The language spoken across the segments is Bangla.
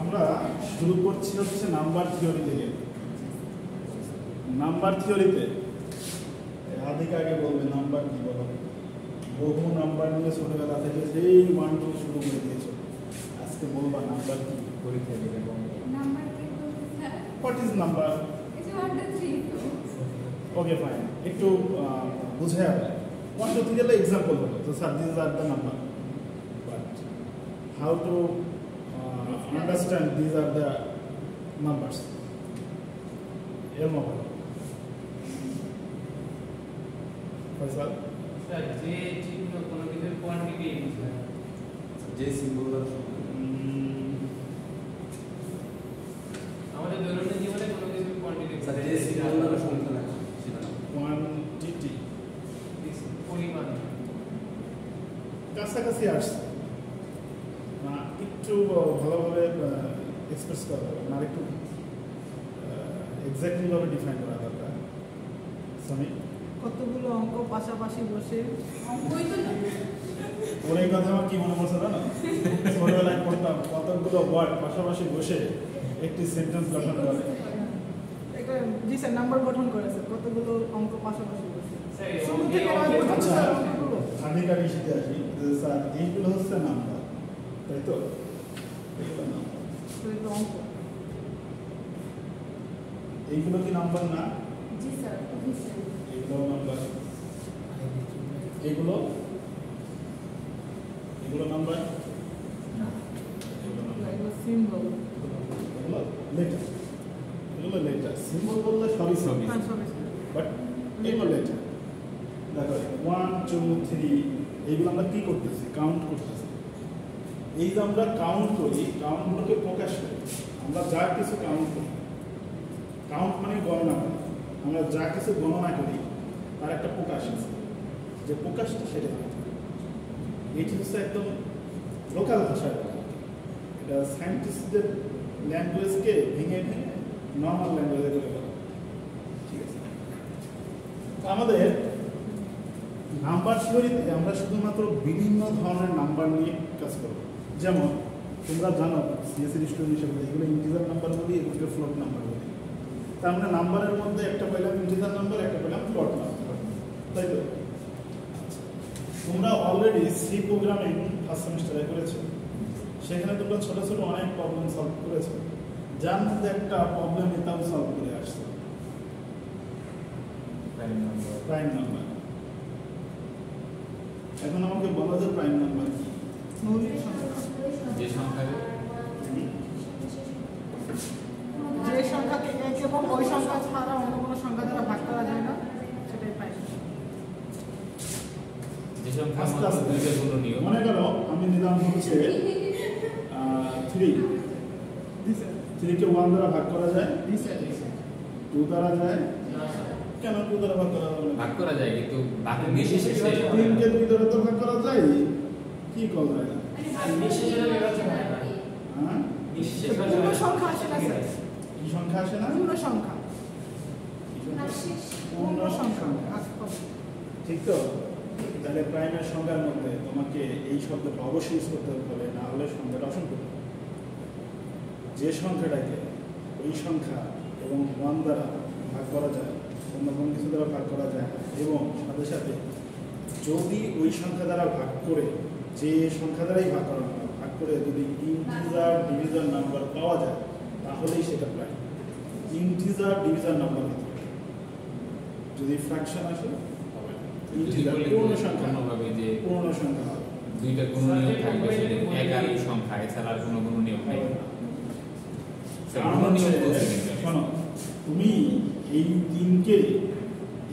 আমরা শুরু করছি হচ্ছে নাম্বার থিওরি থেকে। নাম্বার থিওরিতে আদিকে আগে বলবে নাম্বার কি বলো, বহু নাম্বার নিয়ে ছোটবেলা থেকে সেই 1 2 শুরু করে দিয়েছো, আজকে বলবা নাম্বার কি? পরীক্ষা দিলে নাম্বার কি বলতে স্যার? What is number? এই যে 1 2 3 ওকে ফাইন, একটু বুঝে হবে 1 2 3 গেলে এক্সাম্পল হলো তো sir this are the number, but how to understand this are the numbers এর মতো ফয়সাল স্যার যে চিহ্ন কোনো কিছুর কোয়ান্টিটি যে সিম্বলগুলো আমাদের দৈনন্দিন জীবনে কোনো কিছুর কোয়ান্টিটি স্যার যে সিম্বলগুলো সংখ্যা লাগে সেটা কোয়ান্টিটি পরিমাণ কাছাকাছি আসছে না, একটু ভালোভাবে এক্সপ্রেস করা যাবে না, একটু এক্স্যাক্টলি ভাবে ডিফাইন করা দরকার। সামি কতগুলো অঙ্ক পাশাপাশি বসে অঙ্কই তো না। ওর এই কথা আমার কি মনে পড়ছে না, ছোটবেলায় পড়তাম কতগুলো ওয়ার্ড পাশাপাশি বসে একটি সেন্টেন্স গঠন করে। একটা জি স্যার নাম্বার গঠন করেছে কতগুলো অঙ্ক পাশাপাশি বসে স্যার শুরু থেকে নয় পর্যন্ত আচ্ছা, স্যার অঙ্কগুলো আধিকারিক শিখে আসি যে স্যার এইগুলো হচ্ছে নাম্বার, তাই তো? এগুলো নাম্বার, তো এগুলো অঙ্ক এইগুলো কি নাম্বার না? জি স্যার অবশ্যই। এগুলো নাম্বার, এগুলো এগুলো নাম্বার, এগুলো নাম্বার, এগুলো সিম্বল এগুলো লেটার, এগুলো লেটার। সিম্বল বললে সবই সবই, হ্যাঁ সবই বাট এগুলো লেটার। দেখো 1 2 3 এইগুলো আমরা কি করতেছি? কাউন্ট করতেছি। এই যে আমরা কাউন্ট করি, কাউন্টগুলোকে প্রকাশ করি। আমরা যা কিছু কাউন্ট করি, কাউন্ট মানে গণনা করি। আমরা যা কিছু গণনা করি তার একটা প্রকাশ আছে, যে প্রকাশটা সেটা এইটি হচ্ছে একদম লোকাল ভাষায় বলা। এটা সায়েন্টিস্টদের ল্যাঙ্গুয়েজকে ভেঙে ভেঙে নর্মাল ল্যাঙ্গুয়েজে করে বলা। ঠিক আছে, আমাদের নাম্বার থিওরিতে আমরা শুধুমাত্র বিভিন্ন ধরনের নাম্বার নিয়ে কাজ করব। যেমন তোমরা জানো সিএসসি স্টুডেন্ট হিসেবে এগুলো ইন্টিজার নাম্বার বলি, এগুলোকে ফ্লোট নাম্বার বলি। তার মানে নাম্বারের মধ্যে একটা পেলাম ইন্টিজার নাম্বার, একটা পেলাম ফ্লোট নাম্বার, তাই তো? তোমরা অলরেডি সি প্রোগ্রামিং ফার্স্ট সেমিস্টারে করেছো, সেখানে তোমরা ছোট ছোট অনেক প্রবলেম সলভ করেছো, যার মধ্যে একটা প্রবলেম এটাও সলভ করে আসছে, প্রাইম নাম্বার। Prime number. এখন আমাকে বলা যায় প্রাইম নাম্বার কি? মৌলিক সংখ্যা যে সংখ্যা যে সংখ্যাকে এক এবং ওই সংখ্যা ছাড়া অন্য কোনো সংখ্যা দ্বারা ভাগ করা যায় না সেটাই পাই। যে সংখ্যা আস্তে আস্তে দুইটা গুণনীয়। মনে করো আমি নিলাম হচ্ছে 3, জি স্যার 3 কে 1 দ্বারা ভাগ করা যায়, জি স্যার 2 দ্বারা যায়, না স্যার কেন 2 দ্বারা ভাগ করা যাবে না? ভাগ করা যায় কিন্তু বাকি নির্বিশেষে 3 কে 2 দ্বারা তো ভাগ করা যায়, কি করা যায় না? নিঃশেষের বিভাজন হয় না। হ্যাঁ, নিঃশেষের পূর্ণ সংখ্যা আসে না স্যার, কি সংখ্যা আসে না? পূর্ণ সংখ্যা কি সংখ্যা? পূর্ণ সংখ্যা ঠিক তো? তাহলে প্রাইমের সংখ্যার মধ্যে তোমাকে এই শব্দটা অবশ্যই ইউজ করতে হবে, না হলে সংখ্যাটা অসংখ্য। যে সংখ্যাটাকে ওই সংখ্যা এবং 1 দ্বারা ভাগ করা যায়, অন্য কোনো কিছু দ্বারা ভাগ করা যায় না, এবং সাথে সাথে যদি ওই সংখ্যা দ্বারা ভাগ করে, যে সংখ্যা দ্বারাই ভাগ করা হয়, ভাগ করে যদি ইন্টিজার ডিভিজার নাম্বার পাওয়া যায়, তাহলেই সেটা প্রাইম। ইন্টিজার ডিভিজার নাম্বার হতে হবে, যদি ফ্র্যাকশন আসে হবে না। ইন্টিজার পূর্ণ সংখ্যা, কোনোভাবে যে পূর্ণ সংখ্যা হবে। দুইটা গুণনীয় থাকবে সেটা একাধিক সংখ্যা, এছাড়া আর কোনো গুণনীয় নেই। কারণ হচ্ছে, শোনো, তুমি এই 3 কে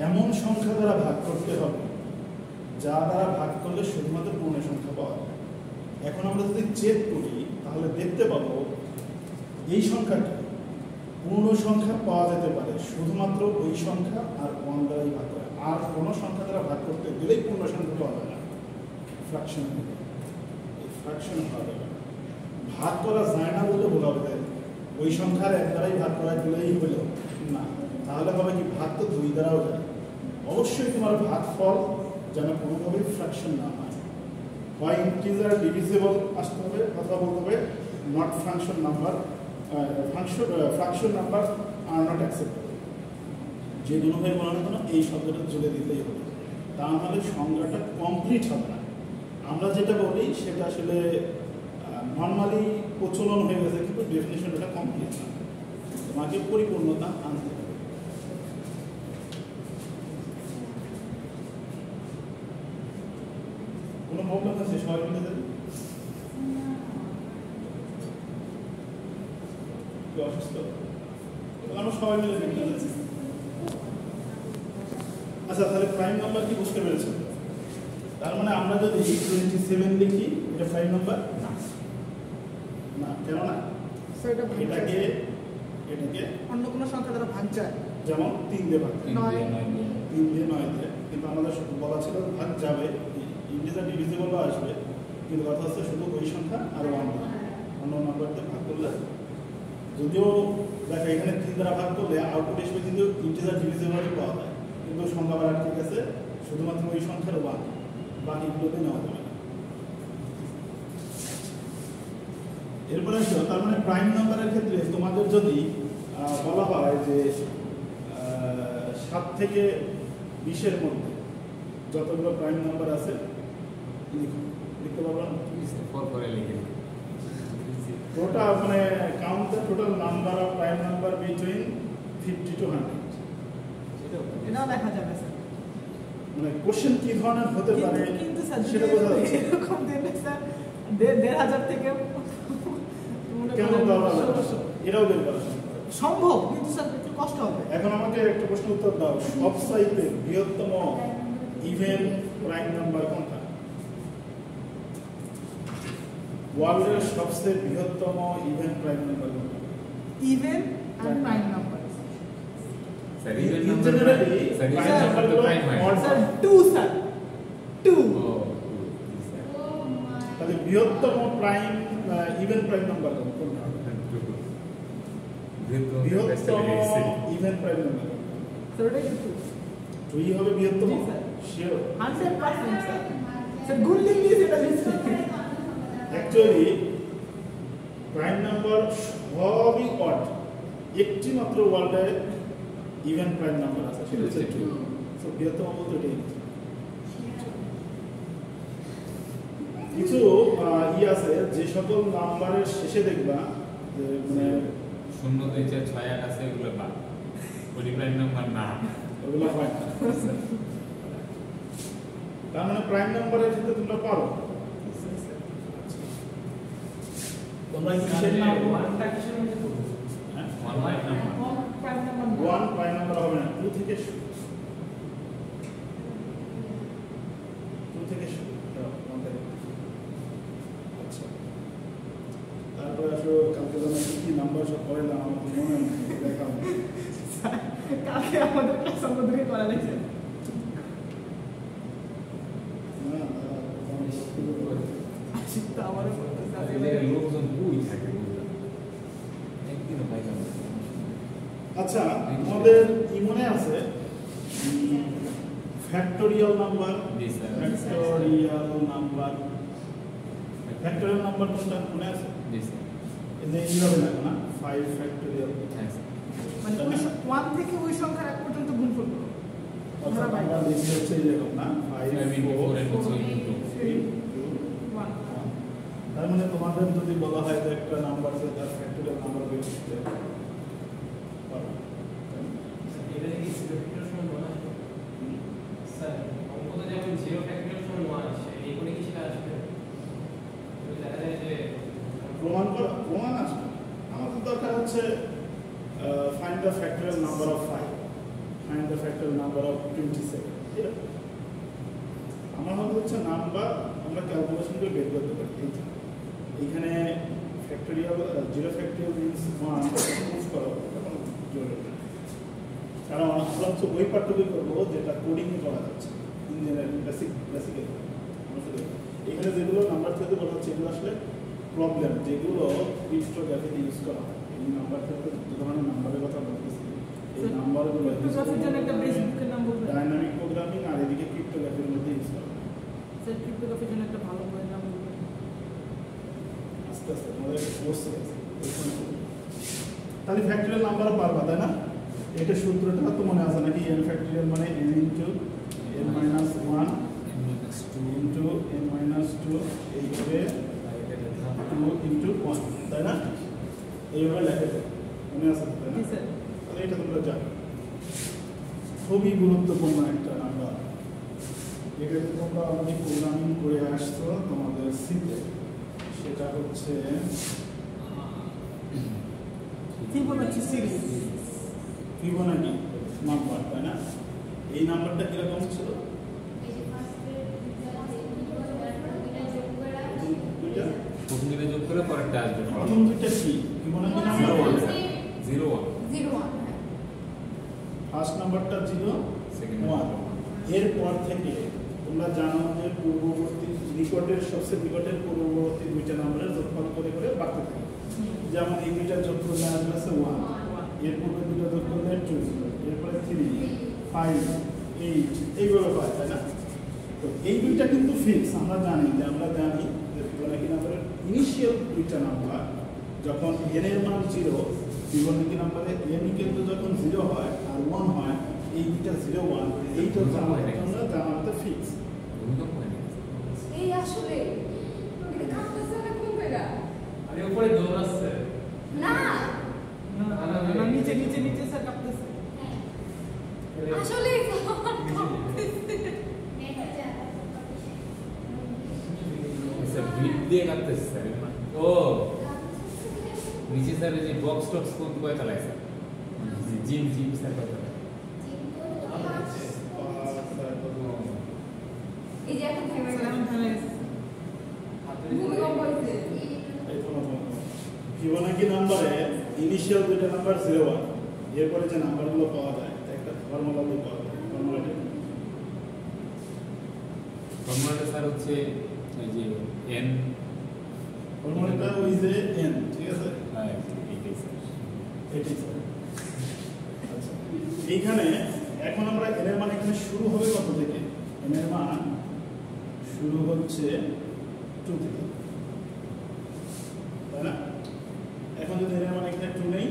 এমন সংখ্যা দ্বারা ভাগ করতে হবে যা দ্বারা ভাগ করলে শুধুমাত্র পূর্ণ সংখ্যা পাওয়া যায়। এখন আমরা যদি চেক করি তাহলে দেখতে পাবো এই সংখ্যাটি পূর্ণ সংখ্যা পাওয়া যেতে পারে শুধুমাত্র ওই সংখ্যা আর 1 দ্বারাই ভাগ করে, আর কোনো সংখ্যা দ্বারা ভাগ করতে গেলেই পূর্ণ সংখ্যা পাওয়া যায় না, ফ্র্যাকশন হবে। এই ফ্র্যাকশন পাওয়া যাবে না, ভাগ করা যায় না বলে বলা হবে ওই সংখ্যার 1 দ্বারাই ভাগ করা গেলেই হলো না, তাহলে হবে কি ভাগ তো 2 দ্বারাও যায়। অবশ্যই তোমার ভাগফল যেন কোনোভাবেই ফ্র্যাকশন না হয়, হয় ইন্টিজার ডিভিজিবল আসতে হবে, কথা বলতে হবে, not function number, function number are not acceptable. যে দুটোভাবে বলার জন্য এই শব্দটা চলে দিতেই হবে, তা নাহলে সংজ্ঞাটা কমপ্লিট হবে না। আমরা যেটা বলি সেটা আসলে নর্মালি প্রচলন হয়ে গেছে, কিন্তু ডেফিনেশনটা কমপ্লিট না, তোমাকে পরিপূর্ণতা আনতে হবে। কোনো প্রবলেম আছে সবাই মিলে দেন? কেউ অসুস্থ? আমরা সবাই মিলে দেখতে যাচ্ছি। আচ্ছা, তাহলে প্রাইম নাম্বার কি বুঝতে পেরেছেন? তার মানে আমরা যদি 27 লিখি, এটা প্রাইম নাম্বার না, না কেন না? সেটা এটাকে অন্য কোনো সংখ্যা দ্বারা ভাগ যায়, যেমন 3 দিয়ে ভাগ, 3 দিয়ে 9 দিয়ে 3 দিয়ে 9 দিয়ে, কিন্তু আমাদের বলা ছিল ভাগ যাবে, ইন্টিজার ডিভিজিবলও আসবে, কিন্তু কথা হচ্ছে শুধু ওই সংখ্যা আর 1 দিয়ে অন্য নাম্বার দিয়ে ভাগ করলে, যদিও দেখো এখানে 3 দ্বারা ভাগ করলে আউটপুট হিসেবে কিন্তু ইন্টিজার ডিভিজিবলই পাওয়া যায়, কিন্তু সংখ্যা আবার ঠিক আছে শুধুমাত্র ওই সংখ্যার 1, বাকিগুলোতে নেওয়া যাবে না। এরপরে আসো, তার মানে প্রাইম নাম্বারের ক্ষেত্রে তোমাদের যদি বলা হয় যে 7 থেকে 20-এর মধ্যে যতগুলো প্রাইম নাম্বার আছে লিখতে পারবো না? 4 করে লিখে টোটাল মানে count the total number of prime number between 50 to 100। এটাও দেখা যাবে স্যার। মানে কোশ্চেন কি ধরনের হতে পারে কিন্তু স্যার সেটা বোঝা যাচ্ছে। এরকম দিলে স্যার 1,500 থেকে কেন দেওয়া হবে? এটাও বের করা সম্ভব, কিন্তু স্যার একটু কষ্ট হবে। এখন আমাকে একটা প্রশ্ন উত্তর দাও, সব সাইতে বৃহত্তম ইভেন প্রাইম নাম্বার কোনটা? ওয়ার্ল্ডের সবচেয়ে বৃহত্তম ইভেন প্রাইম নাম্বার কোনটা? ইভেন আর prime number sir even In number generally, sir prime even number তো number প্রাইম হয় odd স্যার 2 স্যার 2 ও স্যার তাহলে বৃহত্তম প্রাইম ইভেন প্রাইম নাম্বার কোনটা? বৃহত্তম ইভেন প্রাইম নাম্বার স্যার ওটা কি 2 হবে বৃহত্তম? জি, স্যার। শিওর? 100% স্যার। স্যার গুণ দিন দিয়ে সেটা লিখছি। অ্যাকচুয়ালি প্রাইম নাম্বার সবই অড, একটি মাত্র ওয়ার্ল্ডে ইভেন প্রাইম নাম্বার আছে, সেটা হচ্ছে 2। সো বৃহত্তম বলতে এটাই। কিছু আছে যে সকল নাম্বারের শেষে দেখবা যে মানে 0 2 4 6 8 আছে, এগুলো বাদ, ওই প্রাইম নাম্বার না। ওগুলো হয় না। তার মানে প্রাইম নাম্বারের ক্ষেত্রে তোমরা পারো। তোমরা কি সেই নাম ওয়ানটা কিসের মধ্যে পড়বে? হ্যাঁ 1 prime number, prime number 1 prime number হবে না, 2 থেকে শুরু। 2 থেকে শুরু। আচ্ছা, তারপরে আসো কালকে যেন কি নাম্বার সব পড়াইলাম আমার তো মনে নেই, দেখাও। কালকে আমাদের ক্লাস আমাদেরকে করা লাগছে। না চিন্তা আমারও করতেছে আর আসলে। এদের লোকজন কই থাকে বুঝলাম, একদিনও পাইলাম না। আচ্ছা, আমাদের কি মনে আছে ফ্যাক্টোরিয়াল নাম্বার? জি sir, factorial number, factorial number কোনটা মনে আছে? জি স্যার, এই যে এইভাবে লেখো না, 5 ফ্যাক্টোরিয়াল। হ্যাঁ স্যার, মানে ওই 1 থেকে ওই সংখ্যার এক পর্যন্ত গুণফল করব। অর্থাৎ আমরা লিখি হচ্ছে এরকম না, 5 5 into 4 and 2 into 3 2 1 1। তার মানে তোমাদের যদি বলা হয় যে একটা নাম্বার আছে তার ফ্যাক্টোরিয়াল নাম্বার বের করতে পারো। এটা কি 0 ফ্যাক্টরিয়াল সমান 1 আসবে? স্যার অঙ্কতে যেমন 0 ফ্যাক্টরিয়াল সমান 1 আসে, এই করে কি সেটা আসবে? তো দেখা যায় যে প্রমাণ আসবে। আমাদের দরকার হচ্ছে find the factorial number of 5, find the factorial number of 27। এরকম আমার মনে হচ্ছে নাম্বার আমরা ক্যালকুলেশন করে বের করতে পারি। এইখানে ফ্যাক্টোরিয়াল 0 ফ্যাক্টোরিয়াল মিনস 1 ইউজ করো তখন জরুরি না, কারণ আমরা হচ্ছে ওই পার্টটুকু করবো যেটা কোডিং করা যাচ্ছে, ইঞ্জিনিয়ারিং বেসিক্যালি। এখানে যেগুলো নাম্বার থেকে বলা হচ্ছে এগুলো আসলে প্রবলেম, যেগুলো ক্রিপ্টোগ্রাফিতে ইউজ করা হয়। এই নাম্বার থেকে যে ধরনের নাম্বারের কথা বলতেছি, এই নাম্বারগুলো ক্রিপ্টোগ্রাফির জন্য একটা বেস বুকের নাম বলবেন। ডাইনামিক প্রোগ্রামিং আর এদিকে ক্রিপ্টোগ্রাফির মধ্যে ইউজ করা হয়। স্যার ক্রিপ্টোগ্রাফির জন্য একটা ভালো বইয়ের নাম বলবেন। আস্তে আস্তে আমাদের বসে গেছে। তাহলে ফ্যাক্টরিয়াল নাম্বার পারবা, তাই না? এটা সূত্রটা তো মনে আছে নাকি? n ফ্যাক্টরিয়াল মানে n into n minus 1 into n minus 2 এইভাবে 2 ইনটু 1, তাই না? এইভাবে লেখা যায়, মনে আছে তাই না? জি স্যার। তাহলে এটা তোমরা জানো, খুবই গুরুত্বপূর্ণ একটা নাম্বার। এটাতে তোমরা অনেক প্রোগ্রামিং করে আসছো তোমাদের সিতে, সেটা হচ্ছে ফিবোনাচি সিরিজ। ফিবোনাচি নাম্বার, তাই না? এই নাম্বারটা কিরকম ছিল? দুইটা, প্রথম দিকে যোগ করে পরেরটা আসবে। প্রথম দুইটা কি ফিবোনাচি নাম্বার? 0 1 01 ফার্স্ট নাম্বারটা ছিল সেকেন্ড 1। এরপর থেকে তোমরা জানো যে পূর্ববর্তী নিকটের সবচেয়ে নিকটের পূর্ববর্তী দুইটা নাম্বারের যোগফল করে করে বাড়তে থাকে। যেমন এই দুইটা যোগ করলে আসবে 1, এরপরে দুইটা যোগ করলে 2, এরপরে 3, 5, 8 এইভাবে পাই, তাই না? তো এই দুইটা কিন্তু ফিক্স, আমরা জানি যে ফিবোনাচি নাম্বারের ইনিশিয়াল দুইটা নাম্বার যখন n এর মান 0, ফিবোনাচি নাম্বারে n কিন্তু যখন 0 হয় আর 1 হয়, এই দুইটা 0 1 এইটা জানাতে ফিক্স। ভূমিকম্প হয় না। এই আসলে এটা কাটতেছে না কোন জায়গা? আরে উপরে দৌড়াচ্ছে। না না, নিচে নিচে নিচে স্যার কাঁপতেছে। আসলে স্যার বিট দিয়ে কাটতেছে স্যার। ও নিচে স্যার এই যে বক্স টক্স কোন কয় চালায় স্যার? জিম স্যার কয় চালায়? এই যে এখন থেমে স্যার গেল। এখন থেমে গেছে। ভূমিকম্প হয়েছে। ফিবোনাচি নাম্বারে ইনিশিয়াল দুইটা নাম্বার 0 1, এরপরে যে নাম্বারগুলো পাওয়া যায় একটা ফর্মুলা দিয়ে পাওয়া যায়। ফর্মুলাটা ফর্মুলাটা স্যার হচ্ছে এই যে n ফর্মুলাটা ওই যে n, ঠিক আছে? এইটাই স্যার। এটাই স্যার। আচ্ছা, এইখানে এখন আমরা n এর মান এখানে শুরু হবে কত থেকে? n এর মান শুরু হচ্ছে 2 থেকে, তাই না? এখন যদি n এর মান এখানে 2 নেই,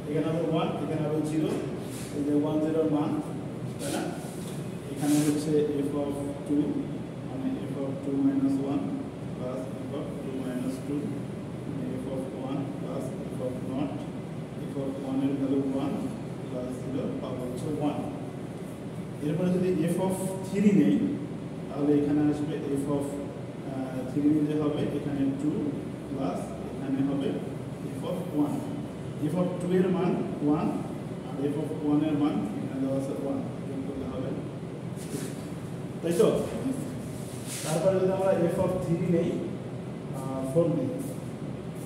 এখানে হবে 1, এখানে হবে 0, এই যে 1 0 এর মান, তাই না? এখানে হচ্ছে f of 2 মানে f of 2 minus 1 plus f of 2 minus 2, f of 1 plus f of not, f of 1 এর ভ্যালু 1 plus 0 পাবো হচ্ছে 1। এরপরে যদি f of 3 নেই, তাহলে এখানে আসবে f of 3 নিলে হবে এখানে 2 প্লাস এখানে হবে f of 1। f of 2 এর মান 1 আর f of 1 এর মান এখানে দেওয়া আছে 1, যোগ করলে হবে 2, তাই তো? তারপরে যদি আমরা f of 3 নেই, 4 নেই,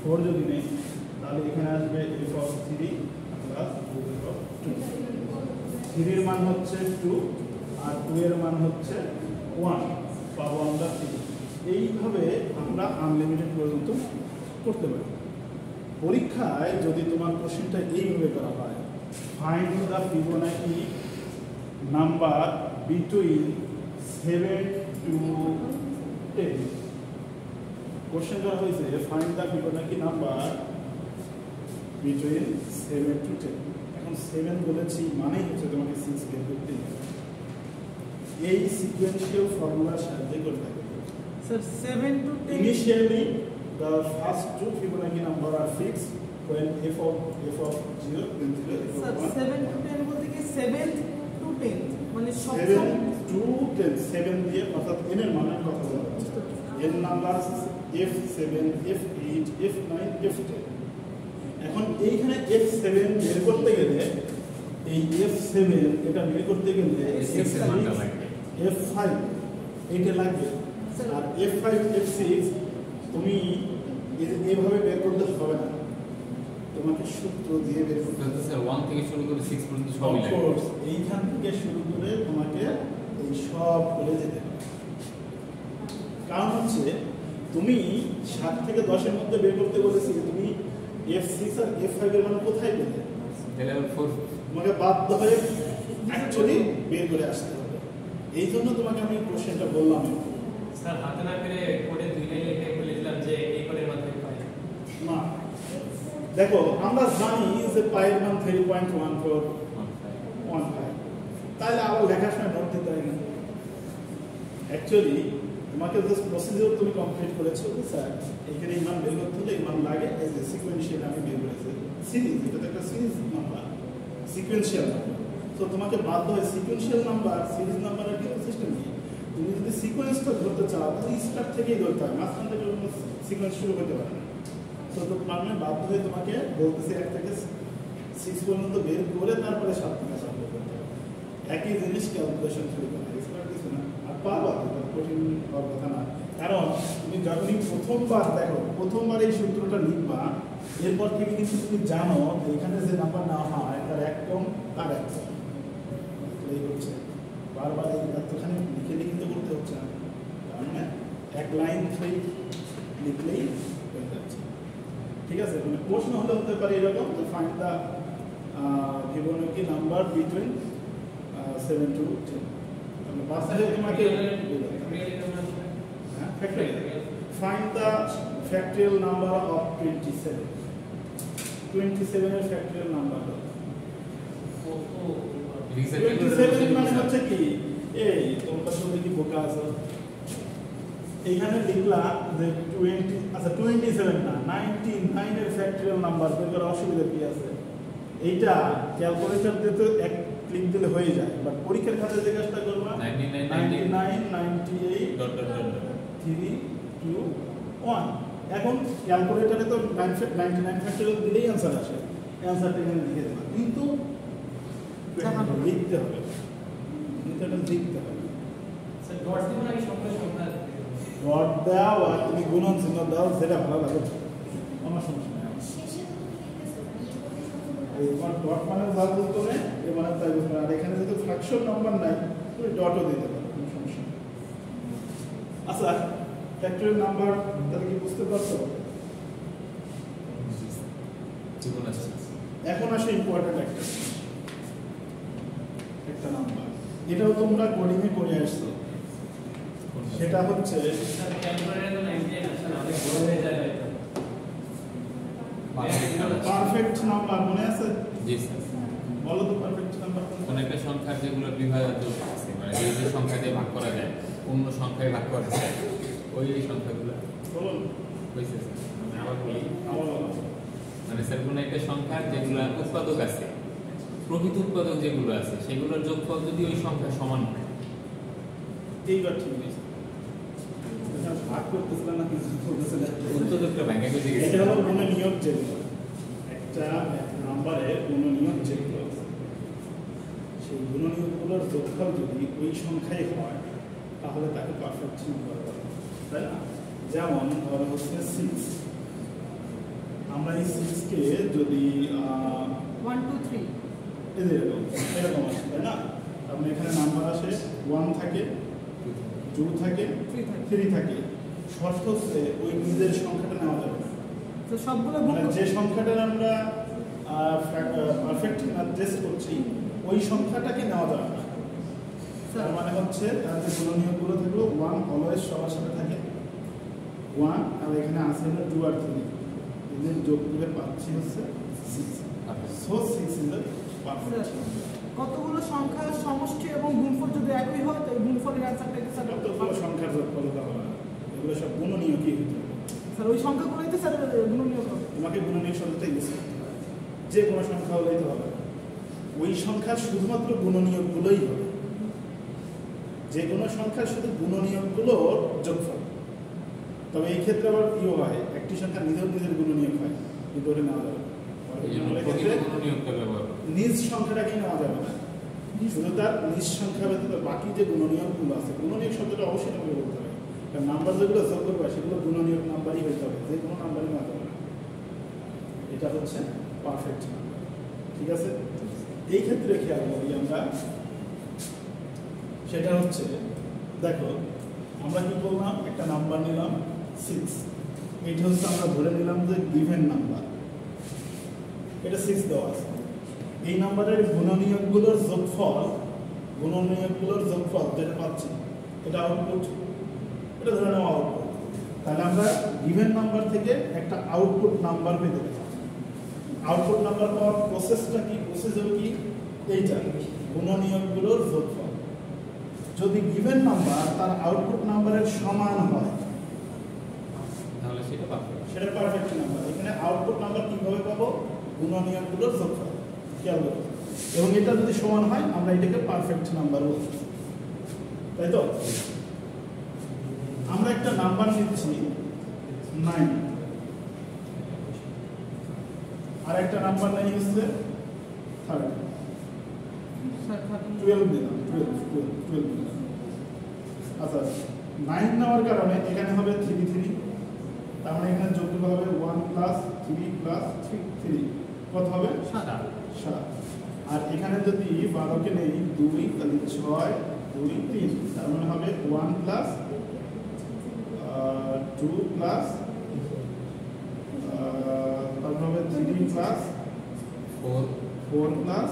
4 যদি নেই, তাহলে এখানে আসবে f of 3 plus f of 2। 3 এর মান হচ্ছে 2 আর 2 এর মান হচ্ছে 1, পাবো আমরা 3। এইভাবে আমরা আনলিমিটেড পর্যন্ত করতে পারি। পরীক্ষায় যদি তোমার কোশ্চেনটা এইভাবে করা হয়, find the Fibonacci number between 7 to 10, question করা হয়েছে find the Fibonacci number between 7 to 10। এখন 7 বলেছি মানেই হচ্ছে তোমাকে 6 বের করতে হবে। এই সিকোয়েন্সিয়াল ফর্মুলার সাহায্যে করতে হবে। Sir 7 to 10 Initially, the first two Fibonacci number are fixed when f of 0 then 0 f sir of 1 7 to 10 বলতে কি 7 to 10 মানে 7 to 10 7 দিয়ে অর্থাৎ n এর মানের কথা বলা হচ্ছে। n number f7 f8 f9 f10। এখন এইখানে f7 বের করতে গেলে এই f7 এটা বের করতে গেলে F6 এর মানটা লাগবে। f5 এইটা লাগবে। আর f5 f6 তুমি এইভাবে বের করতে হবে না, তোমাকে সূত্র দিয়ে বের করতে হবে। স্যার 1 থেকে শুরু করে 6 পর্যন্ত সবই Of লাগে। course, এইখান থেকে শুরু করে তোমাকে এই সব করে যেতে হবে। কারণ হচ্ছে তুমি 7 থেকে 10 এর মধ্যে বের করতে বলেছি, তুমি f6 আর f5 এর মান কোথায় পেলে? তাহলে আবার 4 তোমাকে বাধ্য হয়ে অ্যাকচুয়ালি বের করে আসতে হবে। এই জন্য তোমাকে আমি কোশ্চেনটা বললাম। স্যার হাতে না পেরে কোডে 2 লাইন লিখে বলে দিলাম যে এই কোডের মাধ্যমে পাই। দেখো আমরা জানি যে পায়ের মান 3.1415, তাহলে আবার লেখার সময় নোট দিতে হয় না। অ্যাকচুয়ালি তোমাকে জাস্ট প্রসিডিউর তুমি কমপ্লিট করেছো যে স্যার এখানে এই মান বের করতে হলে এই মান লাগে, এই যে সিকোয়েন্সিয়াল আমি বের করেছি সিরিজ, এটা তো একটা সিরিজ নাম্বার, সিকোয়েন্সিয়াল নাম্বার। তো তোমাকে বাধ্য হয় সিকোয়েন্সিয়াল নাম্বার সিরিজ নাম্বারের কিন্তু সিস্টেম নেই। তুমি যদি সিকোয়েন্সটা ধরতে চাও তাহলে স্টার্ট থেকেই ধরতে হয়, মাঝখান থেকে কোনো সিকোয়েন্স শুরু করতে পারে না। তো মানে বাধ্য হয়ে তোমাকে বলতেছে 1 থেকে 6 পর্যন্ত বের করে তারপরে 7 থেকে 7 বের করতে হবে। একই জিনিস ক্যালকুলেশন শুরু করে স্টার্ট কিছু না, আর পারবা কঠিন হওয়ার কথা না। কারণ তুমি যখনই প্রথমবার দেখো, প্রথমবার এই সূত্রটা লিখবা, এরপর থেকে কিন্তু তুমি জানো যে এখানে যে নাম্বার নেওয়া হয় তার 1 কম তার 1 কম, এই হচ্ছে বারবার এই এতখানি লিখে লিখে করতে হচ্ছে না, তার মানে 1 লাইন 3 লিখলেই হয়ে যাচ্ছে। ঠিক আছে, মানে প্রশ্ন হলে হতে পারে এরকম যে find the Fibonacci number between 7 to 10। তাহলে বাসায় তোমাকে find the factorial number of 27। 27 এর ফ্যাক্টরিয়াল নাম্বার 27 মানে হচ্ছে কি, এই তোমরা সবাই কি বোকা আছো, এইখানে লিখলা যে 20, আচ্ছা 27 না 99 এর ফ্যাক্টরিয়াল নাম্বার বের করার অসুবিধা কি আছে? এইটা ক্যালকুলেটর দিয়ে তো এক ক্লিক দিলে হয়ে যায়, বাট পরীক্ষার খাতায় যে কাজটা করবা 99 98 3 2 1। এখন ক্যালকুলেটরে তো 99 ফ্যাক্টরিয়াল দিলেই অ্যান্সার আসে, অ্যান্সারটা এখানে লিখে দেবা, কিন্তু লিখতে হবে, কিন্তু এটা লিখতে হবে। স্যার ডট দিব নাকি সংখ্যা সংখ্যা ডট দাও আর তুমি গুণন চিহ্ন দাও, যেটা ভালো লাগে আমার সমস্যা নেই। এবার ডট মানে যা বলতে হবে এ মানে তাই বলতে হবে, আর এখানে যেহেতু ফ্র্যাকশন নাম্বার নাই তুমি ডটও দিতে পারো, কোনো সমস্যা নেই। আচ্ছা ফ্যাক্টরিয়াল নাম্বার তাহলে কি বুঝতে পারছো? এখন আসে ইম্পর্টেন্ট একটা নাম্বার, এটাও তোমরা কোডিং এ করে আসছো, সেটা হচ্ছে স্যার ক্যালকুলেটরে তো 99 আসে না, অনেক বড় হয়ে যায় হয়তো। পারফেক্ট নাম্বার মনে আছে? জি স্যার। বলো তো পারফেক্ট নাম্বার কোন একটা সংখ্যার যেগুলো বিভাজ্য আছে, মানে যে সংখ্যা দিয়ে ভাগ করা যায় অন্য সংখ্যায় ভাগ করা যায়, ওই সংখ্যাগুলো বলো হয়েছে স্যার। আমি আবার বলি, আমার মানে স্যার কোন একটা সংখ্যার যেগুলো উৎপাদক আছে, প্রকৃত উৎপাদক যেগুলো আছে সেগুলোর যোগফল যদি ওই সংখ্যার সমান হয়, এইবার ঠিক আছে। এটা ভাগ করতেছিলাম না কিছু বলতেছিলাম, উৎপাদকটা ভেঙে গেছে। এটা হলো কোনো নিয়ম যেগুলো একটা নাম্বারের কোনো নিয়ম যেগুলো আছে, সেই গুণনীয়কগুলোর যোগফল যদি ওই সংখ্যায় হয় তাহলে তাকে পারফেক্ট নাম্বার বলে, তাই না? যেমন ধরো হচ্ছে 6, আমরা এই 6 কে যদি 1 2 3 এরকম আসে, তাই না? আপনি এখানে নাম্বার আসে 1 থাকে, 2 থাকে, 3 থাকে। শর্ত হচ্ছে ওই নিজের সংখ্যাটা নেওয়া যাবে না, তো সবগুলো মানে যে সংখ্যাটার আমরা পারফেক্ট টেস্ট করছি ওই সংখ্যাটাকে নেওয়া যাবে না। তার মানে হচ্ছে তার যে গুণনীয়কগুলো থাকলো 1 অলওয়েজ সবার সাথে থাকে 1, আর এখানে আছে হলো 2 আর 3, এদের যোগ করে পাচ্ছি হচ্ছে 6। So 6 is the perfect. কতগুলো সংখ্যার সমষ্টি এবং গুণফল যদি একই হয় তো গুণফলের অ্যান্সারটা কি স্যার? কতগুলো সংখ্যার যোগফল হবে না, এগুলো সব গুণনীয়কই হতে হবে। স্যার ওই সংখ্যাগুলোই তো স্যার গুণনীয়ক হবে। তোমাকে গুণনীয়ক শব্দটাই ইউজ করতে হবে, যে কোনো সংখ্যা হলেই তো হবে না, ওই সংখ্যার শুধুমাত্র গুণনীয়কগুলোই হবে, যে কোনো সংখ্যার শুধু গুণনীয়কগুলোর যোগফল। তবে এই ক্ষেত্রে আবার ইয়ে হয়, একটি সংখ্যা নিজের নিজের গুণনীয়ক হয়, কিন্তু ওটা নেওয়া যাবে না। নিজ সংখ্যাটাকেই নেওয়া যাবে না, শুধু তার নিজ সংখ্যা ব্যতীত বাকি যে গুণনীয়কগুলো আছে, গুণনীয়ক শব্দটা অবশ্যই তোমাকে বলতে হবে, কারণ নাম্বার যেগুলো যোগ করবে সেগুলো গুণনীয়ক নাম্বারই হইতে হবে, যে কোনো নাম্বারই নেওয়া যাবে না। এটা হচ্ছে পারফেক্ট নাম্বার, ঠিক আছে? এই ক্ষেত্রে খেয়াল করি আমরা, সেটা হচ্ছে দেখো আমরা কি করলাম, একটা নাম্বার নিলাম 6, এটা হচ্ছে আমরা ধরে নিলাম যে গিভেন নাম্বার, এটা 6 দেওয়া আছে। এই নাম্বারের গুণনীয়কগুলোর যোগফল যেটা পাচ্ছি এটা আউটপুট, এটা ধরে নেওয়া আউটপুট। তাহলে আমরা গিভেন নাম্বার থেকে একটা আউটপুট নাম্বার পেতে পারি, আউটপুট নাম্বার পাওয়ার প্রসেসটা কি? প্রসেস হলো কি এইটা, গুণনীয়কগুলোর যোগফল। যদি গিভেন নাম্বার তার আউটপুট নাম্বারের সমান হয় তাহলে সেটা পারফেক্ট। সেটা পারফেক্ট নাম্বার। এখানে আউটপুট নাম্বার কিভাবে পাবো? গুণনীয়কগুলোর যোগফল। খেয়াল করো, এবং এটা যদি সমান হয় আমরা এটাকে পারফেক্ট নাম্বার বলছি, তাই তো? আমরা একটা নাম্বার নিচ্ছি 9, আর একটা নাম্বার নেই হচ্ছে 30, স্যার 12 দিলাম, 12 দিলাম। আচ্ছা, 9 নেওয়ার কারণে এখানে হবে 3 3, তার মানে এখানে যোগফল হবে 1 প্লাস 3 প্লাস 3, কত হবে? 7। আর এখানে যদি 12কে নেই 2, তাহলে 6 2 3, তার মানে হবে 1 প্লাস 2 প্লাস তারপর হবে 3 প্লাস 4 প্লাস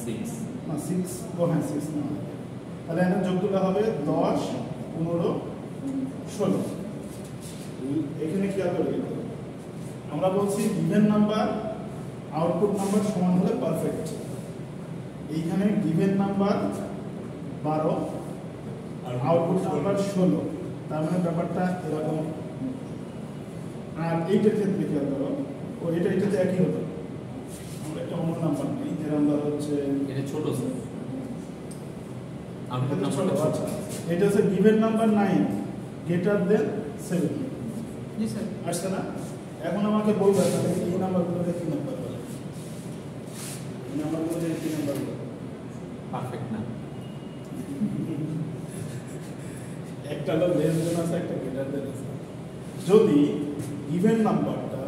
6 না 6, ও হ্যাঁ 6 না, তাহলে এখানে যোগফল হবে 10 15 16। এখানে খেয়াল করে আমরা বলছি গিভেন নাম্বার আউটপুট নাম্বার সমান হলে পারফেক্ট। এইখানে গিভেন নাম্বার 12 আউটপুট নাম্বার 16, তার মানে ব্যাপারটা এরকম। আর এইটার ক্ষেত্রে খেয়াল করো, ও এটাতে একই হতো। আমরা একটা অন্য নাম্বার নেই, যেরকম ধর হচ্ছে এটা ছোট স্যার, আউটপুট এটা ছোট, নাম্বারটা ছোট। আচ্ছা। এটা হচ্ছে গিভেন নাম্বার 9 গ্রেটার দেন 7, জি স্যার। আসছে না? এখন আমাকে বলবে তাহলে এই নাম্বারগুলোকে কি নাম্বার বলে? এই নাম্বারগুলোকে কি নাম্বার বলে? পারফেক্ট না। একটা হলো লেস দেন আছে, একটা গ্রেটার দেন আছে। যদি গিভেন নাম্বারটা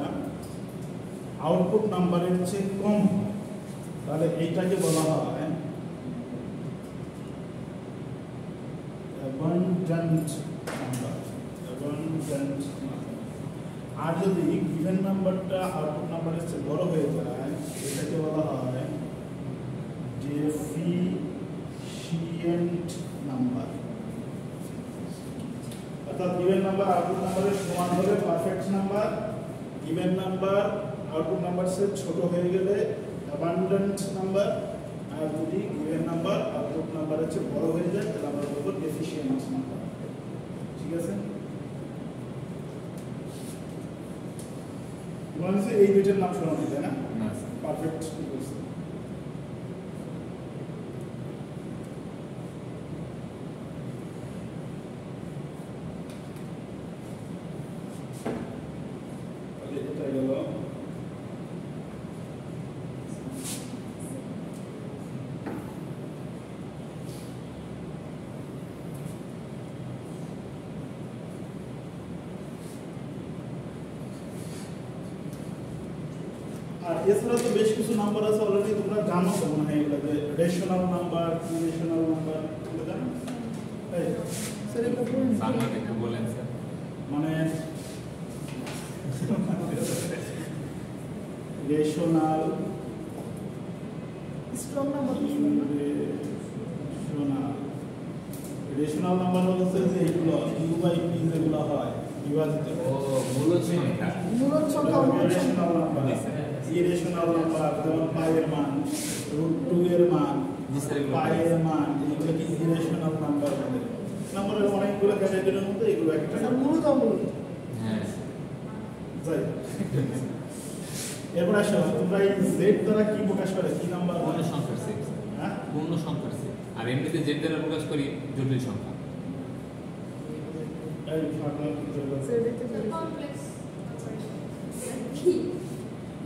আউটপুট নাম্বারের চেয়ে কম হয় তাহলে এইটাকে বলা হয় অ্যাবান্ডেন্ট নাম্বার। আর যদি গিভেন নাম্বারটা আউটপুট নাম্বারের চেয়ে বড় হয়ে যায় এটাকে বলা হয় ডেফিসিয়েন্ট নাম্বার। অর্থাৎ গিভেন নাম্বার আউটপুট নাম্বারের সমান হলে perfect number, given number output number চেয়ে ছোট হয়ে গেলে অ্যাবান্ডেন্ট নাম্বার, আর যদি গিভেন নাম্বার আউটপুট নাম্বারের চেয়ে বড় হয়ে যায় তাহলে আমরা বলবো ডেফিসিয়েন্ট নাম্বার। ঠিক আছে? মনে হচ্ছে এই দুইটার নাম শোনা হয়েছে না? না স্যার। পারফেক্ট। এটা গেল আর এছাড়া তো বেশ কিছু নাম্বার আছে অলরেডি তোমরা জানো তো মনে হয় এগুলো, যে রেশনাল নাম্বার, ইরেশনাল নাম্বার, এগুলো জানো? এই স্যার এটা বলুন। বাংলাতে একটু বলেন স্যার। মানে rational strong number rational number হচ্ছে যে এগুলো ইউ বাই পি যেগুলো হয় বিভাজিত ও মূলত সংখ্যা। মূলত সংখ্যা অনুমান রেশনাল নাম্বার, ইরেশনাল নাম্বার যেমন পাইয়ের মান, √2 এর মান, জি স্যার, এগুলো পাইয়ের মান, এগুলো কি ইরেশনাল নাম্বার বলে। নাম্বারের অনেকগুলো ক্যাটাগরির মধ্যে এগুলো একটা। স্যার মূলত অমূলত। হ্যাঁ যাই এরপর আসো, তোমরা এই জেড দ্বারা কি প্রকাশ করে, কি নাম্বার পূর্ণ বলে? সংখ্যার সেট। হ্যাঁ, পূর্ণ সংখ্যার সেট। আর এমনিতে জেড দ্বারা প্রকাশ করি জটিল সংখ্যা। এই ফাঁকা স্যার দেখতে পারি। কমপ্লেক্স কি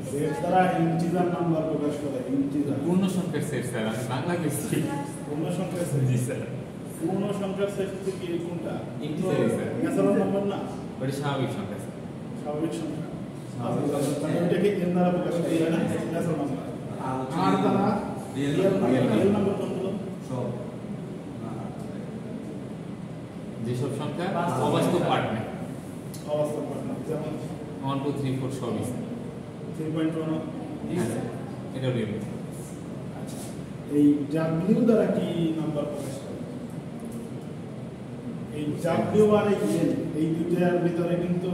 জেড দ্বারা ইন্টিজার নাম্বার প্রকাশ করে, ইন্টিজার। পূর্ণ সংখ্যার সেট স্যার, আমি বাংলা কইছি। পূর্ণ সংখ্যার সেট। জি স্যার। পূর্ণ সংখ্যার সেট থেকে কোনটা? Integer, sir. ন্যাচারাল নাম্বার না, ওটা স্বাভাবিক সংখ্যা স্যার। স্বাভাবিক সংখ্যা। স্বাভাবিক সংখ্যা। তাহলে ওইটাকে এন দ্বারা প্রকাশ করা যায় না, ন্যাচারাল নাম্বার। আর দ্বারা Real রিয়েল number. নাম্বার কোনগুলো? যেসব সংখ্যা অবাস্তব পার্ট নেই। অবাস্তব পার্ট না, যেমন 1 2 3 4 সবই স্যার। 3.1। হ্যাঁ স্যার, এটা রিয়েল। আচ্ছা, এই ডাব্লিউ দ্বারা কি নাম্বার প্রকাশ করে? এই ডাব্লিউ আর এই এন, এই দুইটার ভিতরে কিন্তু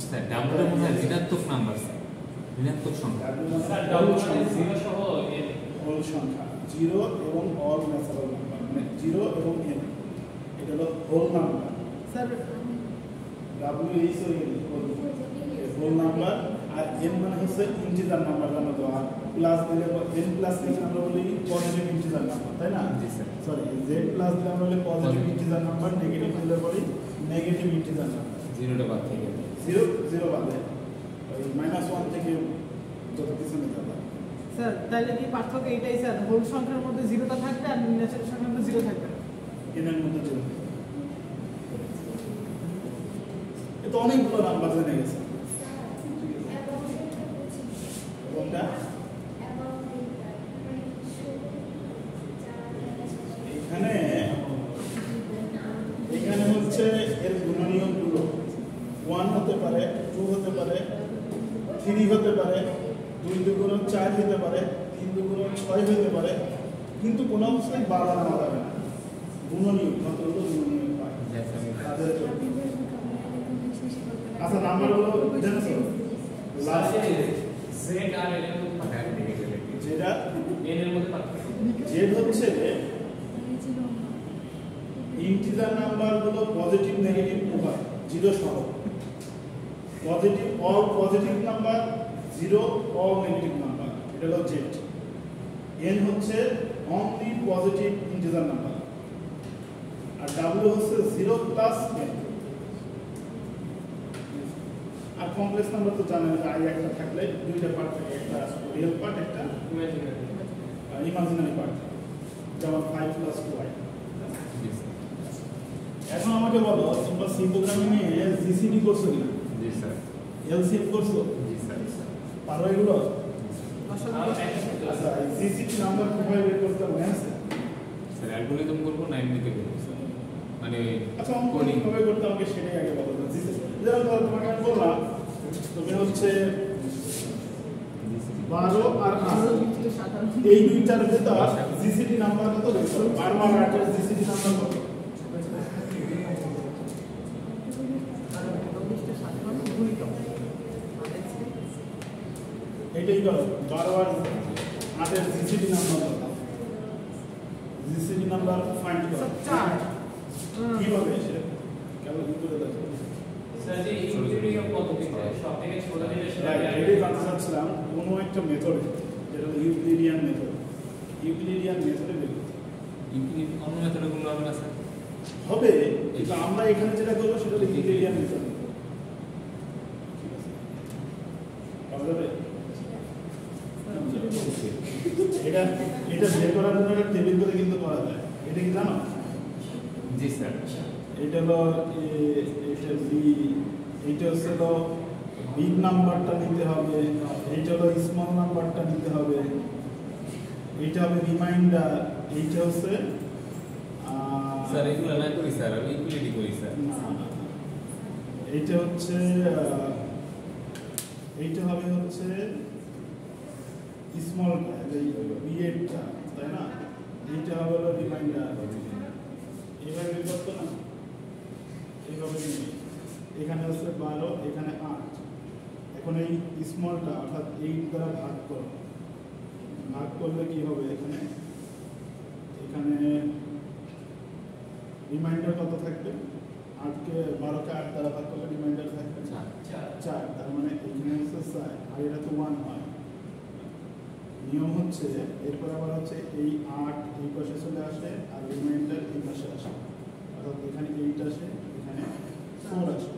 স্যার ডাবলটা মনে হয় ঋণাত্মক নাম্বার স্যার। ঋণাত্মক সংখ্যা। স্যার হোল ডাবল সংখ্যা, জিরো সহ এর হোল সংখ্যা, জিরো এবং অল ন্যাচারাল নাম্বার, মানে জিরো এবং এন, এটা হলো whole number. Sir WH whole number, আর এন মানে হচ্ছে ইন্টিজার নাম্বার জানো তো, আর প্লাস দিলে এন প্লাস দিলে আমরা বলি পজিটিভ ইন্টিজার নাম্বার, তাই না? জি স্যার। সরি, জেড প্লাস দিলে আমরা বলি পজিটিভ ইন্টিজার নাম্বার, নেগেটিভ দিলে বলি নেগেটিভ ইন্টিজার নাম্বার। জিরোটা বাদ থেকে গেল। জিরো জিরো বাদে ওই -1 থেকে যত পিছনে যাবে। স্যার তাহলে কি পার্থক্য এটাই স্যার, হোল সংখ্যার মধ্যে জিরোটা থাকবে আর ন্যাচারাল সংখ্যার মধ্যে জিরো থাকবে না? এনের মধ্যে জিরো। এ তো অনেকগুলো নাম্বার জেনে গেছে। কোনটা? এখানে এখানে হচ্ছে এর গুণনীয়কগুলো 1 হতে পারে, 2 হতে পারে, 3 হতে পারে, 2 দুগুণ 4 হতে পারে, 3 দুগুণ 6 হতে পারে, কিন্তু কোনো অবস্থায় 12 নেওয়া যাবে না। গুণনীয়ক কতগুলো গুণনীয়ক পায় তাদের জন্য। আচ্ছা, নাম্বারগুলো জানেন লাস্ট জেড আর এর মধ্যে পার্থক্য। যেটা এন এর মধ্যে পার্থক্য। জেড হচ্ছে ইন্টিজার নাম্বারগুলো পজিটিভ নেগেটিভ উভয়, জিরো সহ। Positive all positive number, zero all negative number, এটা হলো জেড। এন হচ্ছে অনলি পজিটিভ ইন্টিজার নাম্বার, আর ডাব্লিউ হচ্ছে 0 প্লাস এন। আর কমপ্লেক্স নাম্বার তো জানেন, আই একটা থাকলে দুইটা পার্ট থাকে, একটা রিয়েল পার্ট, একটা ইমাজিনারি। ইমাজিনারি পার্ট, যেমন 5 প্লাস 2i। জি স্যার। এখন আমাকে বলো, তোমরা সি প্রোগ্রামিং এ জিসিডি করছো কিনা? জি স্যার। এলসিএম করছো? জি স্যার। পারো এগুলো? আর একটা আচ্ছা, জিসিডি নাম্বার কিভাবে বের করতে মনে আছে? স্যার অ্যালগরিদম করবো না এমনিতে করবো স্যার, মানে আচ্ছা, অঙ্ক কোডিং। কিভাবে করতে আমাকে সেটাই আগে বলো। যেমন ধরো তোমাকে আমি বললাম, তুমি হচ্ছে 12 আর 8 এই দুইটার ভেতর জিসিডি নাম্বার কত বের করো? 12 আর 8 এর জিসিডি নাম্বার কত? এটাই করো, 12 আর 8 এর জিসিডি নাম্বার কত? জিসিডি নাম্বার ফাইন্ড করো। কিভাবে সেটা কেন করে দেখো। স্যার যে ইউটিলিটি পদ্ধতিতে সবথেকে ছোট জিনিস এটাই জানতে চাচ্ছিলাম, কোনো একটা মেথডে, যেটা হলো ইউক্লিডিয়ান মেথড, ইউক্লিডিয়ান মেথডে বের করতে অন্য মেথডে করলে হবে না স্যার? হবে, কিন্তু আমরা এখানে যেটা করবো সেটা হলো ইউক্লিডিয়ান মেথড। ঠিক আছে, পাওয়া যাবে? এটা এটা বের করার জন্য একটা টেবিল করে কিন্তু করা যায়। এটা কি জানো? জি স্যার। এটা হলো এটা বি, এইটা হচ্ছে হলো বিগ নাম্বারটা নিতে হবে, এইটা হলো স্মল নাম্বারটা নিতে হবে, এইটা হবে রিমাইন্ডার, এইটা হচ্ছে স্যার এগুলো না করি স্যার, আমি ইকুয়ালিটি করি স্যার। এইটা হচ্ছে এইটা হবে হচ্ছে স্মলটা, এই বিএডটা, তাই না? এইটা হবে হলো রিমাইন্ডার। এইভাবে বের করতো না, এইভাবে নিয়ে এখানে হচ্ছে 12, এখানে 8। এখন এই স্মলটা অর্থাৎ 8 দ্বারা ভাগ করো, ভাগ করলে কি হবে? এখানে এখানে রিমাইন্ডার কত থাকবে? 8কে 12কে 8 দ্বারা ভাগ করলে রিমাইন্ডার থাকবে 4। তার মানে এখানে হচ্ছে 4, আর এটা তো 1 হয়। নিয়ম হচ্ছে এরপর আবার হচ্ছে এই 8 এই পাশে চলে আসে, আর রিমাইন্ডার এই পাশে আসে, অর্থাৎ এখানে 8 আসে, এখানে 4 আসে।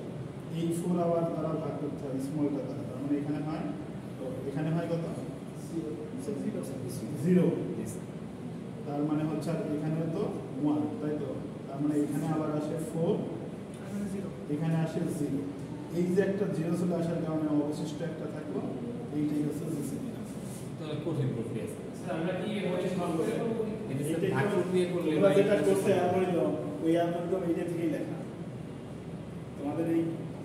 এই 4 আবার দ্বারা ভাগ করতে হয় স্মলটা দ্বারা, তার মানে এখানে হয়, তো এখানে হয় কত? 0। তার মানে হচ্ছে আর এখানে তো 1, তাই তো? তার মানে এখানে আবার আসে 4, এখানে আসে 0। এই যে একটা 0 চলে আসার কারণে অবশিষ্ট একটা থাকলো, এইটাই হচ্ছে জিসিডি। তাহলে কঠিন প্রক্রিয়া স্যার। স্যার আমরা কি এভাবে সলভ করব? এটা স্যার ভাগ প্রক্রিয়া করলে তোমরা যেটা করছে অ্যালগরিদম, ওই অ্যালগরিদম এইটা থেকেই লেখা। তোমাদের এই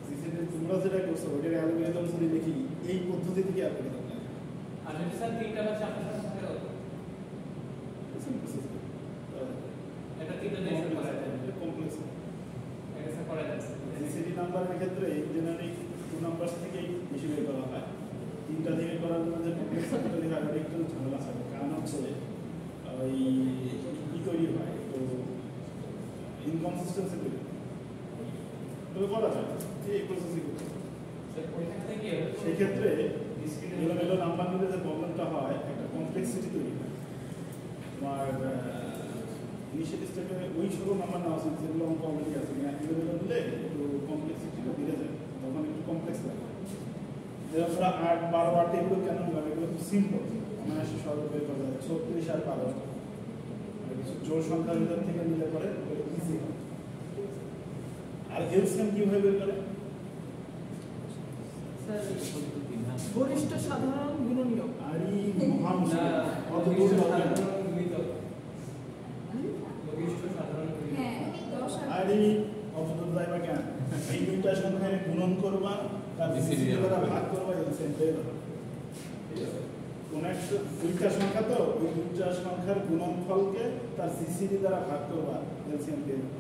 জিসিডি তোমরা যেটা করছো ওইটার অ্যালগরিদম যদি দেখি, এই পদ্ধতি থেকে অ্যালগরিদম লেখা। আর যদি স্যার 3টা বা 4টা থাকে তো এটা 3টা দিয়ে শুরু করা যায়। কমপ্লেক্স এটা স্যার করা যায়। জিসিডি নাম্বারের ক্ষেত্রে জেনারেলি 2 নাম্বার থেকেই বেশি বের করা হয়। তিনটা দিকে করার জন্য যে কমপ্লেক্সিটি লেখা এটা একটু ঝামেলা থাকে, কারণ হচ্ছে ওই কি তৈরি হয়, তো ইনকনসিস্টেন্সি তৈরি হয়। তবে করা যায় এই প্রসেসিং করতে হয়। সেই ক্ষেত্রে এলোমেলো নাম্বার নিলে যে প্রবলেমটা হয়, একটা কমপ্লেক্সিটি তৈরি হয়। তোমার ইনিশিয়াল স্টেপে ওই ছোটো নাম্বার নেওয়া উচিত যেগুলো অঙ্ক অলরেডি আছে, এলোমেলো নিলে একটু কমপ্লেক্সিটিটা বেড়ে যায়, তখন একটু কমপ্লেক্স লাগে। যেমন আমরা 8, 12, 8 এগুলো কেন লাগে, এগুলো খুব সিম্পল, আমার আসলে সর্ব বের করা যায়। 36 আর 12 কিছু জোড় সংখ্যার ভিতর থেকে নিলে পরে ইজি হয়। আর এলসিএম কিভাবে বের করে? গরিষ্ঠ সাধারণ গুণনীয়ক। আরে মহামুশকিল, কত দূর হবে? হ্যাঁ 10 আর আরে কত দূর যাইবা কেন? এই দুইটা সংখ্যা গুণন করবা, তার বিসিডি দ্বারা ভাগ করবা, এলসিএম পেয়ে যাবে। ঠিক আছে? কোন একটা দুইটা সংখ্যা, তো ওই দুইটা সংখ্যার গুণনফলকে তার জিসিডি দ্বারা ভাগ করবা, এলসিএম পেয়ে যাবে।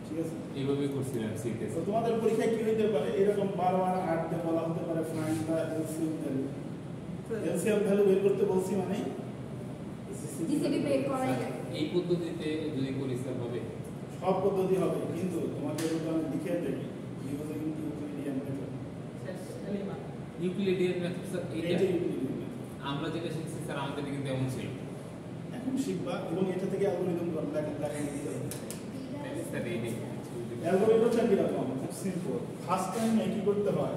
ঠিক আছে? এইভাবে করছিলাম সিরিজ। তো তোমাদের পরীক্ষায় কি হইতে পারে, এরকম 12 আর 8 দিয়ে বলা হতে পারে find the LCM value. LCM value বের করতে বলছি মানে জিসিডি বের করাই লাগে। এই পদ্ধতিতে যদি করি স্যার হবে? সব পদ্ধতি হবে, কিন্তু তোমাকে যদি আমি লিখে দেই ইউজ কিন্তু Euclidean method, Euclidean method sir এইটা এইটা ইউক্লিডিয়ান মেথড আমরা যেটা শিখছি স্যার আমাদের কিন্তু এমন ছিল। এখন শিখবা, এবং এটা থেকে অ্যালগরিদম করবা, দেখা দিতে হবে। তাহলে স্যার এই অ্যালগরিদমটা কিরকম? খুব সিম্পল। ফার্স্ট টাইম কি করতে হয়,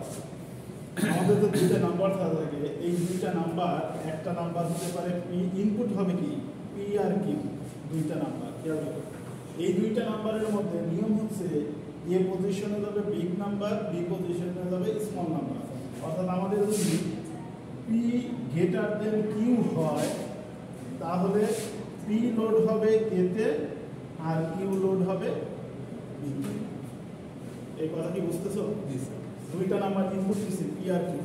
আমাদের তো দুইটা নাম্বার থাকে, এই দুইটা নাম্বার, একটা নাম্বার হতে পারে পি, ইনপুট হবে কি পি আর কিউ, দুইটা নাম্বার। খেয়াল রাখো, এই দুইটা নাম্বারের মধ্যে নিয়ম হচ্ছে এ পজিশনে যাবে বিগ নাম্বার, বি পজিশনে যাবে স্মল নাম্বার। অর্থাৎ আমাদের যদি পি গ্রেটার দেন কিউ হয়, তাহলে পি লোড হবে এতে আর কিউ লোড হবে বিতে। এই কথা কি বুঝতেছো? দুইটা নাম্বার ইনপুট দিছি পি আর কিউ,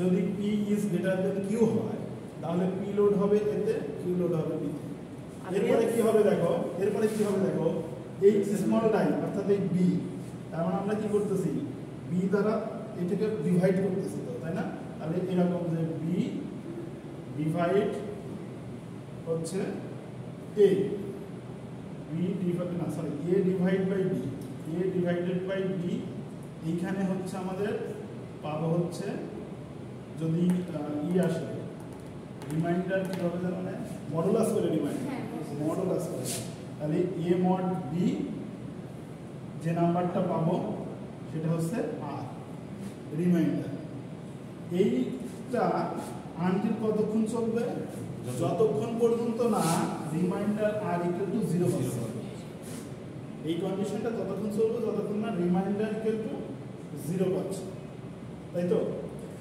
যদি P is greater than Q হয়, তাহলে পি লোড হবে এতে, কিউ লোড হবে বিতে। এরপরে কি হবে দেখো, এরপরে কি হবে দেখো, এই স্মল টাইম অর্থাৎ এই বি, তার মানে আমরা কি করতেছি, বি দ্বারা এটাকে ডিভাইড করতেছি, তো তাই না? তাহলে এরকম যে বি ডিভাইড হচ্ছে এ, বি ডিভাইড না sorry A divide by B, A divided by B. এইখানে হচ্ছে আমাদের পাবো হচ্ছে যদি ই আসে, রিমাইন্ডার কি হবে জানো না, মডুলাস করে রিমাইন্ডার, হ্যাঁ। মডুলাস করে, তাহলে এ মড বি, যে নাম্বারটা পাবো সেটা হচ্ছে আর রিমাইন্ডার। এইটা আনটিল কতক্ষণ চলবে, যতক্ষণ পর্যন্ত না রিমাইন্ডার আর ইকুয়াল টু 0 হবে। এই কন্ডিশনটা ততক্ষণ চলবে যতক্ষণ না রিমাইন্ডার ইকুয়াল টু 0 পাচ্ছে, তাই তো?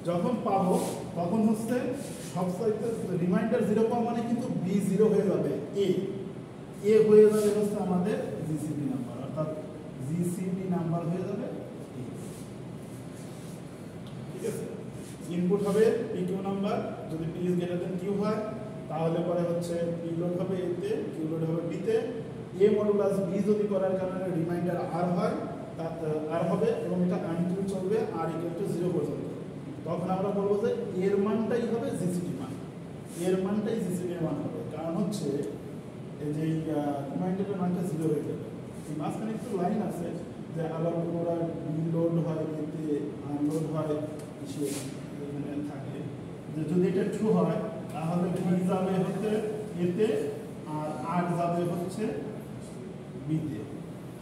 যখন পাবো তখন হচ্ছে সবসাইতে রিমাইন্ডার 0 পাওয়া মানে কিন্তু বি 0 হয়ে যাবে, এ হয়ে যাবে হচ্ছে আমাদের জিসিডি নাম্বার, অর্থাৎ জিসিডি নাম্বার হয়ে যাবে A। ঠিক আছে? ইনপুট হবে পি কিউ নাম্বার, যদি P is greater than Q হয়, তাহলে পরে হচ্ছে পি লোড হবে এতে, কিউ লোড হবে বিতে। এ মডুলাস বি যদি করার কারণে রিমাইন্ডার আর হয়, আর হবে, এবং এটা আনটিল চলবে আর ইকুয়াল টু 0 পর্যন্ত। তখন আমরা বলবো যে এর মানটাই হবে জিসিডি মান, এর মানটাই জিসিডি মান হবে, কারণ হচ্ছে এই যে রিমাইন্ডারের মানটা 0 হয়ে যাবে। এই মাঝখানে একটু লাইন আছে যে আবার পুনরায় বি লোড হয় এতে, আনলোড হয় সে এখানে থাকে, যে যদি এটা ট্রু হয় তাহলে বি যাবে হচ্ছে এতে আর আর যাবে হচ্ছে বিতে।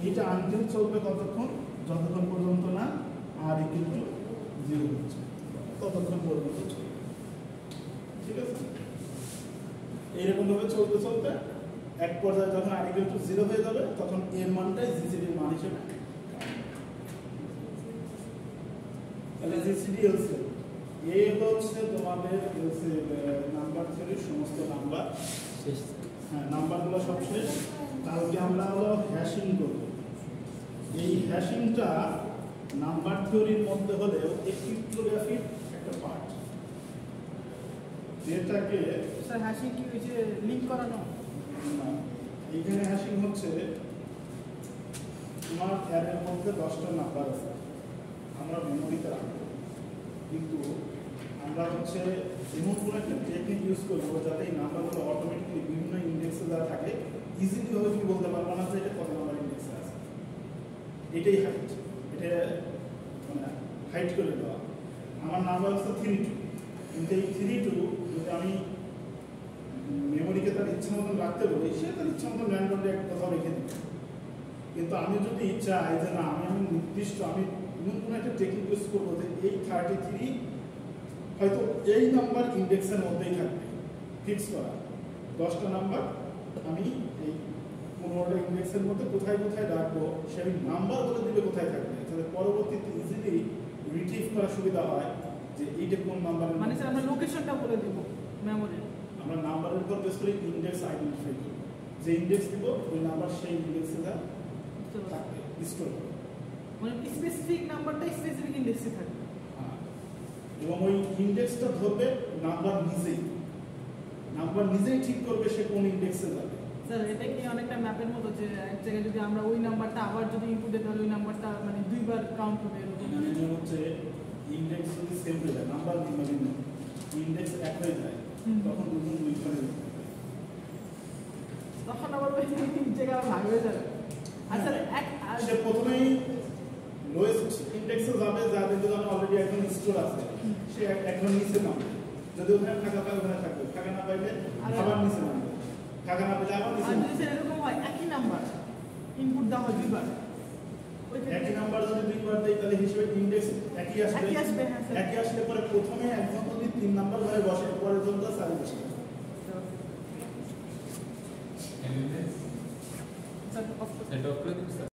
এইটা আনটিল চলবে কতক্ষণ, যতক্ষণ পর্যন্ত না আর ইকুয়াল টু 0 হচ্ছে, ততক্ষণ পর্যন্ত চলবে। ঠিক আছে? এইরকম ভাবে চলতে চলতে এক পর্যায়ে যখন আর ইকুয়াল টু 0 হয়ে যাবে, তখন এর মানটাই জিসিডির মান হিসেবে, তাহলে জিসিডি এলসিএম এ হচ্ছে তোমাদের নাম্বার থিওরির সমস্ত নাম্বার শেষ। হ্যাঁ, নাম্বারগুলো সব শেষ। কালকে আমরা হলো হ্যাশিং করব। এই হ্যাশিংটা নাম্বার থিওরির মধ্যে হলেও একটি ক্রিপ্টোগ্রাফির একটা পার্ট। যেটাকে স্যার হ্যাশিং কি ওই যে লিংক করানো? এইখানে হ্যাশিং হচ্ছে তোমার অ্যারের মধ্যে 10টা নাম্বার আছে, আমরা মেমোরিতে রাখবো, কিন্তু আমরা হচ্ছে এমন কোনো একটা টেকনিক ইউজ করবো যাতে এই নাম্বারগুলো অটোমেটিকলি বিভিন্ন ইন্ডেক্সে যা থাকে ইজিলি ভাবে তুমি বলতে পারবো না যে এটা কত নাম্বার ইন্ডেক্সে আছে। এটাই হাইট, এটা মানে হাইট করে দেওয়া। আমার নাম্বার হচ্ছে 32, কিন্তু এই 32 যদি আমি মেমোরিকে তার ইচ্ছা মতন রাখতে বলি, সে তার ইচ্ছা মতন র্যান্ডমলি একটা কোথাও রেখে দিবে। কিন্তু আমি যদি চাই যে না আমি নির্দিষ্ট আমি এমন কোনো একটা টেকনিক ইউজ করবো যে এই 33 হয়তো এই নাম্বার ইন্ডেক্সের মধ্যেই থাকবে, ফিক্স করা 10টা নাম্বার আমি এই 15টা ইন্ডেক্সের মধ্যে কোথায় কোথায় রাখবো সেই নাম্বার বলে দিলে কোথায় থাকবে, তাহলে পরবর্তীতে ইজিলি রিট্রিভ করা সুবিধা হয় যে এইটা কোন নাম্বার। মানে স্যার আমরা লোকেশনটা বলে দিব মেমোরি, আমরা নাম্বারের উপর বেস করে ইন্ডেক্স আইডেন্টিফাই করব, যে ইন্ডেক্স দিব ওই নাম্বার সেই ইন্ডেক্সে যা থাকবে স্টোর হবে, মানে স্পেসিফিক নাম্বারটা স্পেসিফিক ইন্ডেক্সে থাকবে। এবং ওই ইন্ডেক্সটা ধরবে নাম্বার নিজেই ঠিক করবে সে কোন ইন্ডেক্সে যাবে। স্যার এটা কি অনেকটা ম্যাপের মতো যে এক জায়গায় যদি আমরা ওই নাম্বারটা আবার যদি ইনপুট দিই তাহলে ওই নাম্বারটা মানে দুইবার কাউন্ট হবে এরকম? এখানে হচ্ছে ইন্ডেক্স যদি সেম হয়ে যায়, নাম্বার ভিন্ন ইন্ডেক্স এক হয়ে যায়, তখন দুজন দুইখানে তখন আবার ওই জায়গায় ভাগ হয়ে যাবে। আর স্যার সে প্রথমেই লোয়েস্ট ইন্ডেক্সে যাবে, যার কিন্তু অলরেডি একজন স্টোর আছে, সে একজন নিচে নামবে, যদি ওখানে থাকা পায় ওখানে থাকবে, থাকা না পাইলে আবার নিচে নামবে, থাকা না পেলে আবার নিচে নামবে। এরকম হয় একই নাম্বার ইনপুট দেওয়া হয় দুইবার, একই নাম্বার যদি দুইবার দেয় তাহলে হিসেবে ইন্ডেক্স একই আসবে। হ্যাঁ স্যার। একই আসলে পরে প্রথমে একজন যদি 3 নাম্বার ধরে বসে, পরের জনটা 4 বসে। Anyways, স্যার set off করে দিন স্যার।